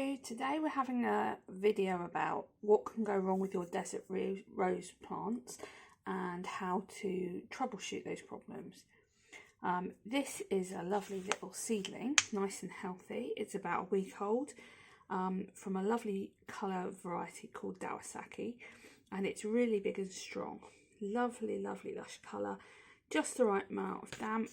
So today we're having a video about what can go wrong with your desert rose plants and how to troubleshoot those problems. This is a lovely little seedling, nice and healthy. It's about a week old, from a lovely colour variety called Dormancy, and it's really big and strong. Lovely, lovely lush colour, just the right amount of damp,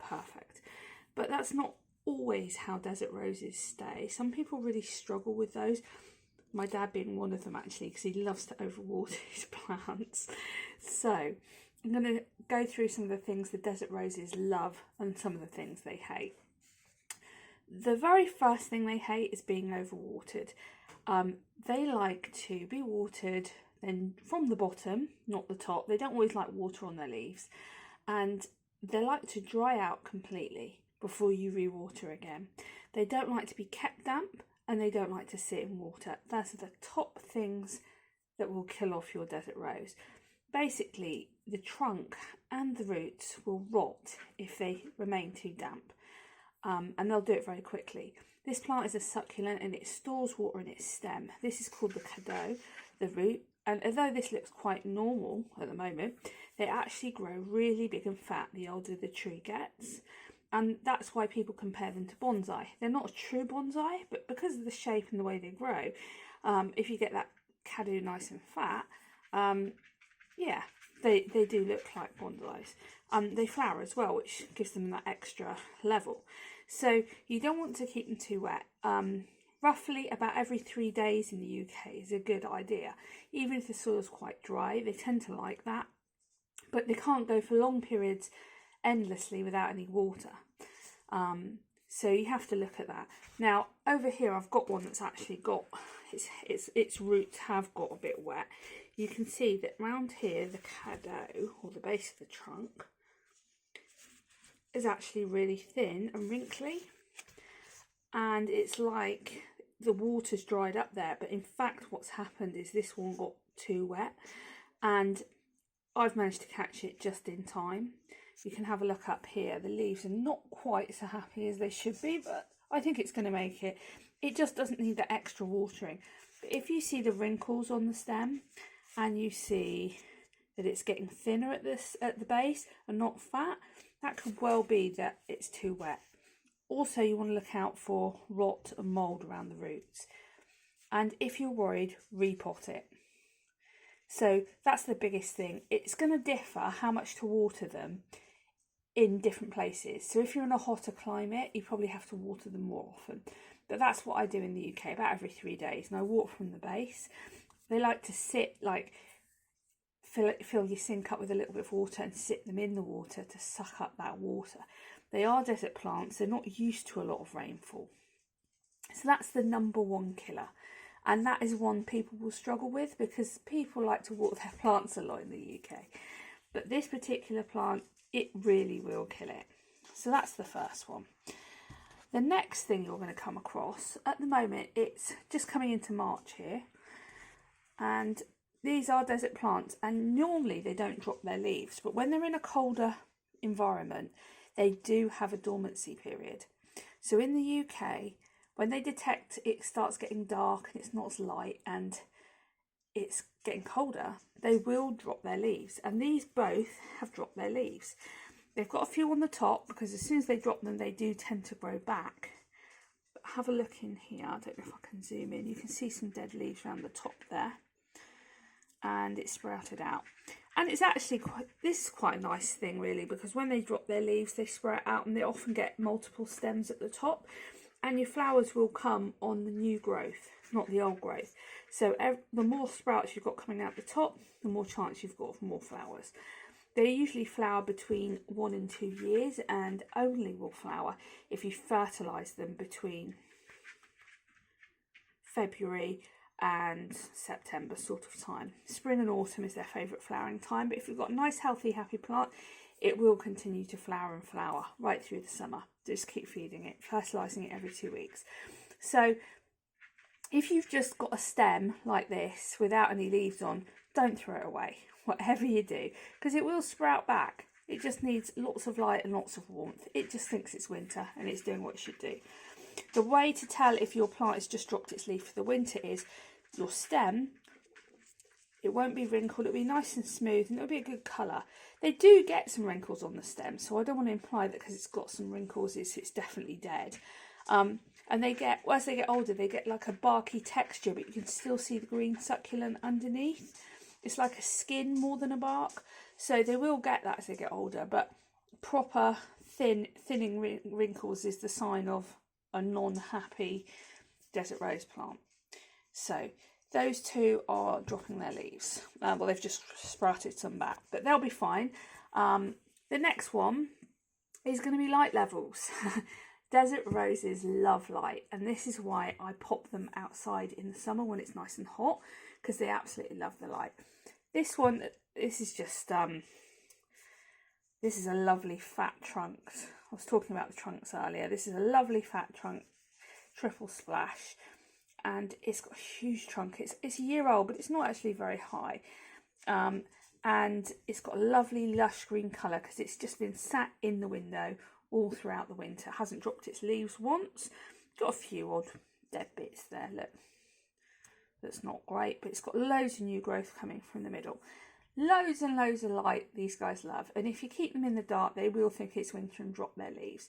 perfect. But that's not always how desert roses stay. Some people really struggle with those, my dad being one of them actually, because he loves to overwater his plants. So I'm going to go through some of the things the desert roses love and some of the things they hate. The very first thing they hate is being overwatered. They like to be watered then from the bottom, not the top. They don't always like water on their leaves, and they like to dry out completely before you re-water again. They don't like to be kept damp, and they don't like to sit in water. Those are the top things that will kill off your desert rose. Basically, the trunk and the roots will rot if they remain too damp, and they'll do it very quickly. This plant is a succulent and it stores water in its stem. This is called the cadeau, the root, and although this looks quite normal at the moment, they actually grow really big and fat the older the tree gets. And that's why people compare them to bonsai. They're not a true bonsai, but because of the shape and the way they grow, if you get that cadeau nice and fat, yeah, they do look like bonsais. They flower as well, which gives them that extra level. So you don't want to keep them too wet. Roughly about every 3 days in the UK is a good idea. Even if the soil's quite dry, they tend to like that. But they can't go for long periods endlessly without any water, so you have to look at that. Now over here I've got one that's actually got its roots have got a bit wet. You can see that round here the cadeau, or the base of the trunk, is actually really thin and wrinkly, and it's like the water's dried up there, but in fact what's happened is this one got too wet, and I've managed to catch it just in time. You can have a look up here. The leaves are not quite so happy as they should be, but I think it's going to make it. It just doesn't need the extra watering. But if you see the wrinkles on the stem and you see that it's getting thinner at the base and not fat, that could well be that it's too wet. Also, you want to look out for rot and mould around the roots. And if you're worried, repot it. So that's the biggest thing. It's going to differ how much to water them in different places. So if you're in a hotter climate, you probably have to water them more often. But that's what I do in the UK, about every 3 days. And I water from the base. They like to sit, like, fill your sink up with a little bit of water and sit them in the water to suck up that water. They are desert plants. They're not used to a lot of rainfall. So that's the number one killer. And that is one people will struggle with because people like to water their plants a lot in the UK. But this particular plant, it really will kill it. So that's the first one. The next thing you're going to come across, at the moment, it's just coming into March here. And these are desert plants, and normally they don't drop their leaves. But when they're in a colder environment, they do have a dormancy period. So in the UK, when they detect it starts getting dark and it's not as light and it's getting colder, they will drop their leaves. And these both have dropped their leaves. They've got a few on the top because as soon as they drop them, they do tend to grow back. But have a look in here. I don't know if I can zoom in. You can see some dead leaves around the top there. And it's sprouted out. And it's actually this is quite a nice thing really, because when they drop their leaves, they sprout out and they often get multiple stems at the top. And your flowers will come on the new growth, not the old growth. So the more sprouts you've got coming out the top, the more chance you've got of more flowers. They usually flower between 1 and 2 years, and only will flower if you fertilise them between February and September sort of time. Spring and autumn is their favourite flowering time, but if you've got a nice, healthy, happy plant, it will continue to flower and flower right through the summer. Just keep feeding it, fertilising it every 2 weeks. So if you've just got a stem like this without any leaves on, don't throw it away, whatever you do, because it will sprout back. It just needs lots of light and lots of warmth. It just thinks it's winter and it's doing what it should do. The way to tell if your plant has just dropped its leaf for the winter is your stem, it won't be wrinkled, it'll be nice and smooth, and it'll be a good colour. They do get some wrinkles on the stem, so I don't want to imply that because it's got some wrinkles it's definitely dead. And they get, as they get older, they get like a barky texture, but you can still see the green succulent underneath. It's like a skin more than a bark, so they will get that as they get older, but proper thinning wrinkles is the sign of a non-happy desert rose plant. So those two are dropping their leaves. Well, they've just sprouted some back, but they'll be fine. The next one is going to be light levels. Desert roses love light, and this is why I pop them outside in the summer when it's nice and hot, because they absolutely love the light. This one, this is just, this is a lovely fat trunk. I was talking about the trunks earlier. This is a lovely fat trunk, triple splash, and it's got a huge trunk. It's a year old, but it's not actually very high. And it's got a lovely lush green colour because it's just been sat in the window all throughout the winter. It hasn't dropped its leaves once. Got a few odd dead bits there, look. That's not great, but it's got loads of new growth coming from the middle. Loads and loads of light these guys love, and if you keep them in the dark they will think it's winter and drop their leaves.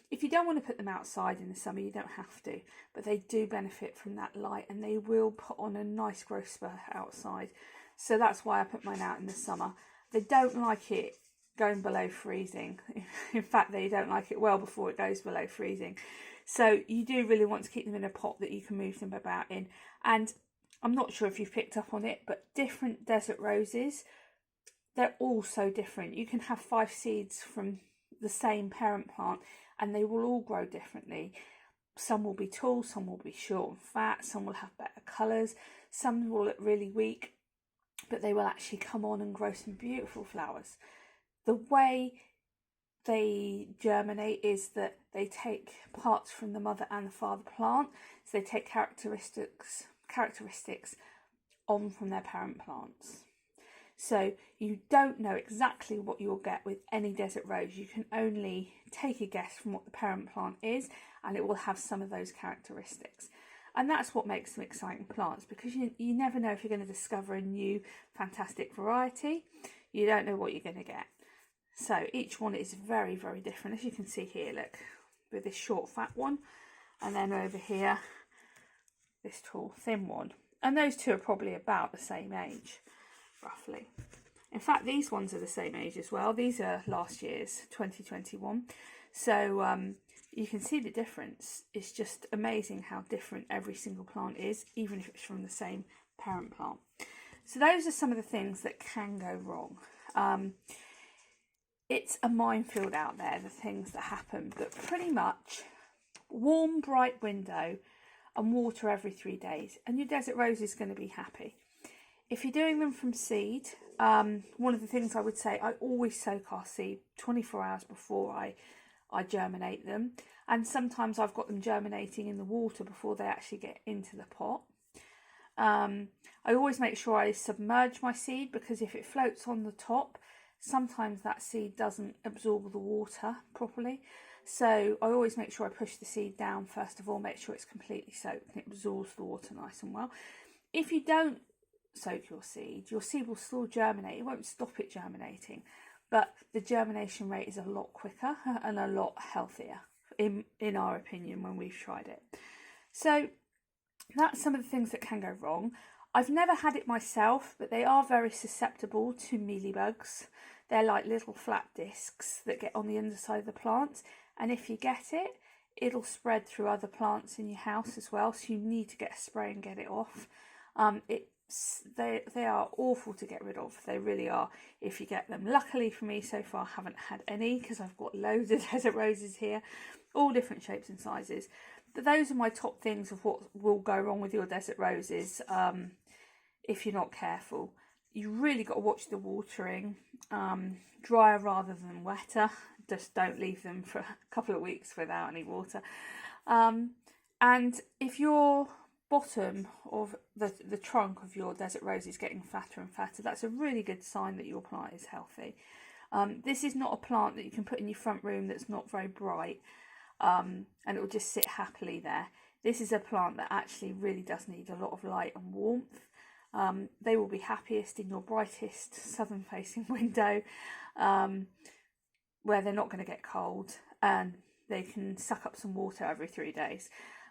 If you don't want to put them outside in the summer, you don't have to, but they do benefit from that light, and they will put on a nice growth spurt outside. So that's why I put mine out in the summer. They don't like it going below freezing. In fact, they don't like it well before it goes below freezing. So you do really want to keep them in a pot that you can move them about in. And I'm not sure if you've picked up on it, but different desert roses, they're all so different. You can have 5 seeds from the same parent plant and they will all grow differently. Some will be tall, some will be short and fat, some will have better colours, some will look really weak, but they will actually come on and grow some beautiful flowers. The way they germinate is that they take parts from the mother and the father plant, so they take characteristics on from their parent plants. So you don't know exactly what you'll get with any desert rose. You can only take a guess from what the parent plant is, and it will have some of those characteristics. And that's what makes them exciting plants, because you never know if you're going to discover a new fantastic variety. You don't know what you're going to get. So each one is very, very different. As you can see here, look, with this short fat one, and then over here, this tall thin one. And those two are probably about the same age, roughly. In fact, these ones are the same age as well. These are last year's, 2021. So you can see the difference. It's just amazing how different every single plant is, even if it's from the same parent plant. So those are some of the things that can go wrong. It's a minefield out there, the things that happen, but pretty much warm, bright window and water every 3 days, and your desert rose is going to be happy. If you're doing them from seed, one of the things I would say, I always soak our seed 24 hours before I germinate them, and sometimes I've got them germinating in the water before they actually get into the pot. I always make sure I submerge my seed, because if it floats on the top, sometimes that seed doesn't absorb the water properly. So I always make sure I push the seed down first of all, make sure it's completely soaked and it absorbs the water nice and well. If you don't soak your seed will still germinate. It won't stop it germinating, but the germination rate is a lot quicker and a lot healthier, in our opinion, when we've tried it. So that's some of the things that can go wrong. I've never had it myself, but they are very susceptible to mealybugs. They're like little flat discs that get on the underside of the plants, and if you get it, it'll spread through other plants in your house as well, so you need to get a spray and get it off. They are awful to get rid of, they really are, if you get them. Luckily for me, so far I haven't had any, because I've got loads of desert roses here, all different shapes and sizes. But those are my top things of what will go wrong with your desert roses if you're not careful. You really got to watch the watering, drier rather than wetter. Just don't leave them for a couple of weeks without any water. And if your bottom of the trunk of your desert rose is getting fatter and fatter, that's a really good sign that your plant is healthy. This is not a plant that you can put in your front room that's not very bright. and it will just sit happily there. This is a plant that actually really does need a lot of light and warmth. They will be happiest in your brightest southern facing window, where they're not going to get cold and they can suck up some water every 3 days.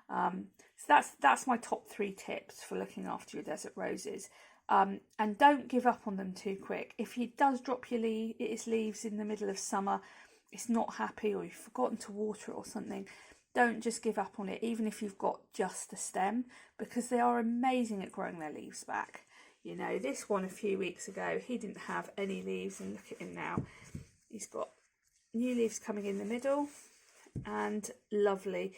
So that's my top 3 tips for looking after your desert roses. And don't give up on them too quick. If it does drop its leaves in the middle of summer, it's not happy, or you've forgotten to water it or something, don't just give up on it, even if you've got just a stem, because they are amazing at growing their leaves back. You know, this one a few weeks ago, he didn't have any leaves, and look at him now. He's got new leaves coming in the middle and lovely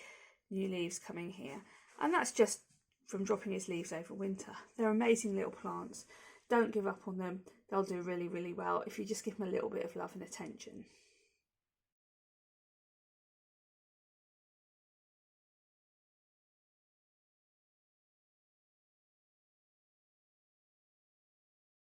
new leaves coming here. And that's just from dropping his leaves over winter. They're amazing little plants. Don't give up on them. They'll do really, really well if you just give them a little bit of love and attention.